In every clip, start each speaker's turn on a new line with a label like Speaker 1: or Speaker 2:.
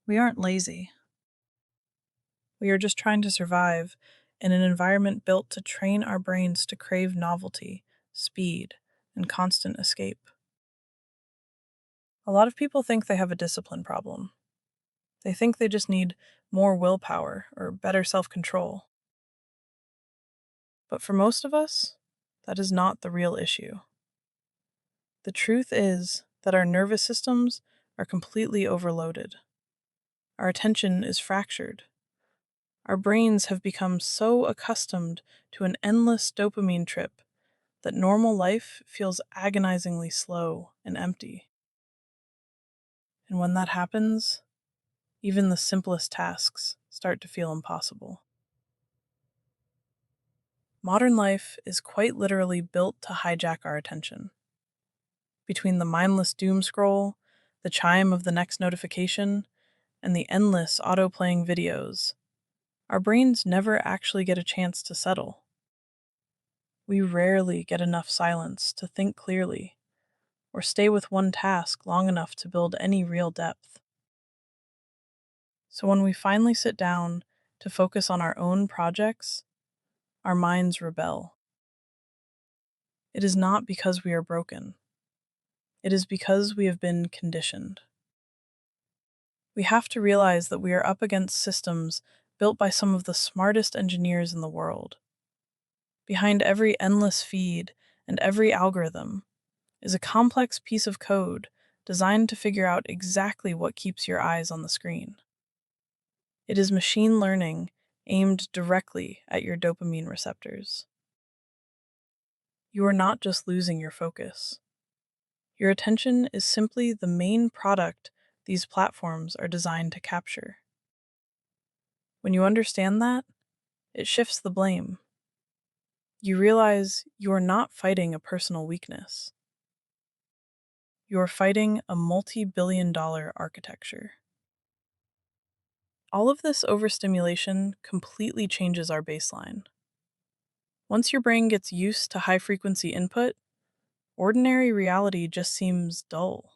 Speaker 1: We aren't lazy. We are just trying to survive in an environment built to train our brains to crave novelty, speed, and constant escape. A lot of people think they have a discipline problem. They think they just need more willpower or better self control. But for most of us, that is not the real issue. The truth is that our nervous systems are completely overloaded. Our attention is fractured. Our brains have become so accustomed to an endless dopamine trip that normal life feels agonizingly slow and empty. And when that happens, even the simplest tasks start to feel impossible. Modern life is quite literally built to hijack our attention. Between the mindless doom scroll, the chime of the next notification, and the endless auto-playing videos, our brains never actually get a chance to settle. We rarely get enough silence to think clearly, or stay with one task long enough to build any real depth. So when we finally sit down to focus on our own projects, our minds rebel. It is not because we are broken. It is because we have been conditioned. We have to realize that we are up against systems built by some of the smartest engineers in the world. Behind every endless feed and every algorithm is a complex piece of code designed to figure out exactly what keeps your eyes on the screen. It is machine learning aimed directly at your dopamine receptors. You are not just losing your focus. Your attention is simply the main product these platforms are designed to capture. When you understand that, it shifts the blame. You realize you are not fighting a personal weakness. You are fighting a multi-billion-dollar architecture. All of this overstimulation completely changes our baseline. Once your brain gets used to high-frequency input, ordinary reality just seems dull.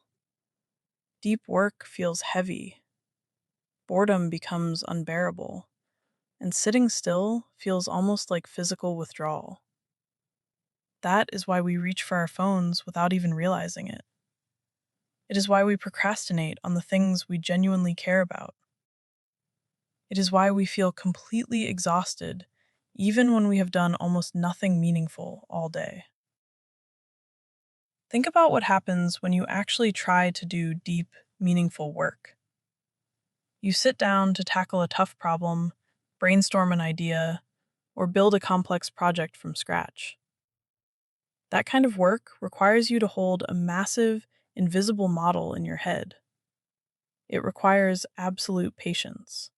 Speaker 1: Deep work feels heavy. Boredom becomes unbearable. And sitting still feels almost like physical withdrawal. That is why we reach for our phones without even realizing it. It is why we procrastinate on the things we genuinely care about. It is why we feel completely exhausted, even when we have done almost nothing meaningful all day. Think about what happens when you actually try to do deep, meaningful work. You sit down to tackle a tough problem, brainstorm an idea, or build a complex project from scratch. That kind of work requires you to hold a massive, invisible model in your head. It requires absolute patience.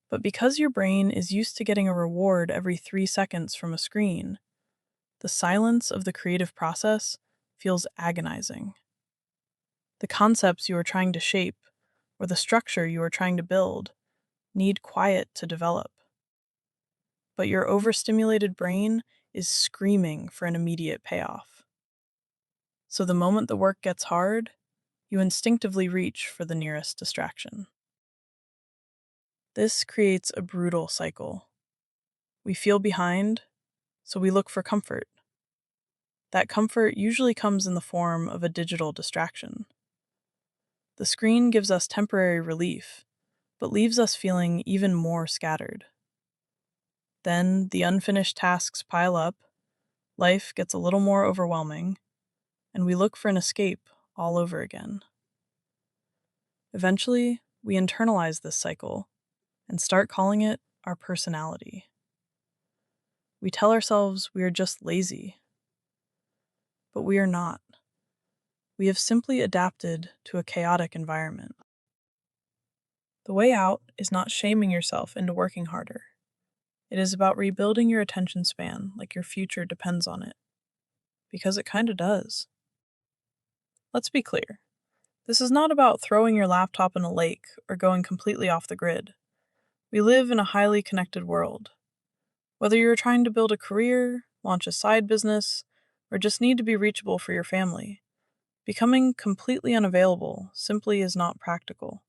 Speaker 1: But because your brain is used to getting a reward every 3 seconds from a screen, the silence of the creative process feels agonizing. The concepts you are trying to shape, or the structure you are trying to build, need quiet to develop. But your overstimulated brain is screaming for an immediate payoff. So the moment the work gets hard, you instinctively reach for the nearest distraction. This creates a brutal cycle. We feel behind, so we look for comfort. That comfort usually comes in the form of a digital distraction. The screen gives us temporary relief, but leaves us feeling even more scattered. Then the unfinished tasks pile up, life gets a little more overwhelming, and we look for an escape all over again. Eventually, we internalize this cycle and start calling it our personality. We tell ourselves we are just lazy, but we are not. We have simply adapted to a chaotic environment. The way out is not shaming yourself into working harder. It is about rebuilding your attention span like your future depends on it. Because it kinda does. Let's be clear. This is not about throwing your laptop in a lake or going completely off the grid. We live in a highly connected world. Whether you're trying to build a career, launch a side business, or just need to be reachable for your family, becoming completely unavailable simply is not practical.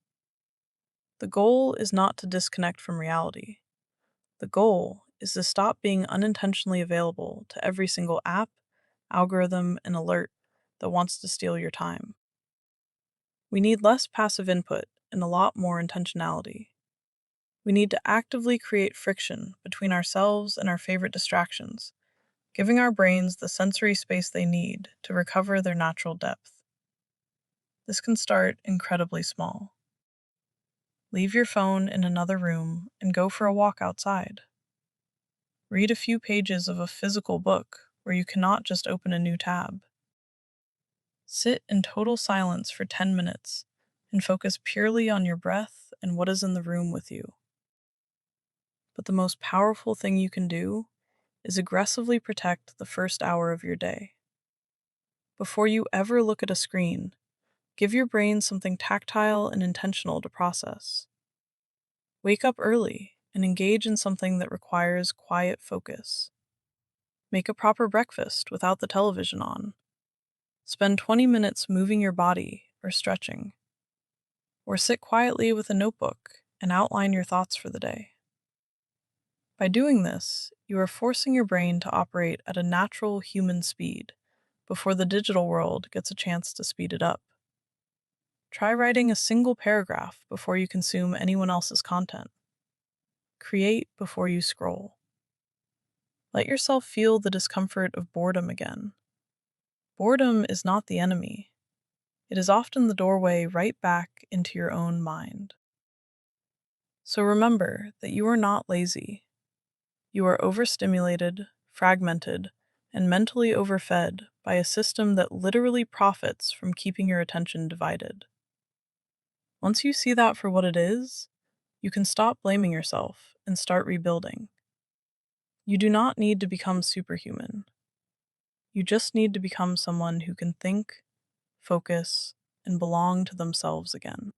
Speaker 1: The goal is not to disconnect from reality. The goal is to stop being unintentionally available to every single app, algorithm, and alert that wants to steal your time. We need less passive input and a lot more intentionality. We need to actively create friction between ourselves and our favorite distractions, giving our brains the sensory space they need to recover their natural depth. This can start incredibly small. Leave your phone in another room and go for a walk outside. Read a few pages of a physical book where you cannot just open a new tab. Sit in total silence for 10 minutes and focus purely on your breath and what is in the room with you. But the most powerful thing you can do is aggressively protect the first hour of your day. Before you ever look at a screen, give your brain something tactile and intentional to process. Wake up early and engage in something that requires quiet focus. Make a proper breakfast without the television on. Spend 20 minutes moving your body or stretching. Or sit quietly with a notebook and outline your thoughts for the day. By doing this, you are forcing your brain to operate at a natural human speed before the digital world gets a chance to speed it up. Try writing a single paragraph before you consume anyone else's content. Create before you scroll. Let yourself feel the discomfort of boredom again. Boredom is not the enemy. It is often the doorway right back into your own mind. So remember that you are not lazy. You are overstimulated, fragmented, and mentally overfed by a system that literally profits from keeping your attention divided. Once you see that for what it is, you can stop blaming yourself and start rebuilding. You do not need to become superhuman. You just need to become someone who can think, focus, and belong to themselves again.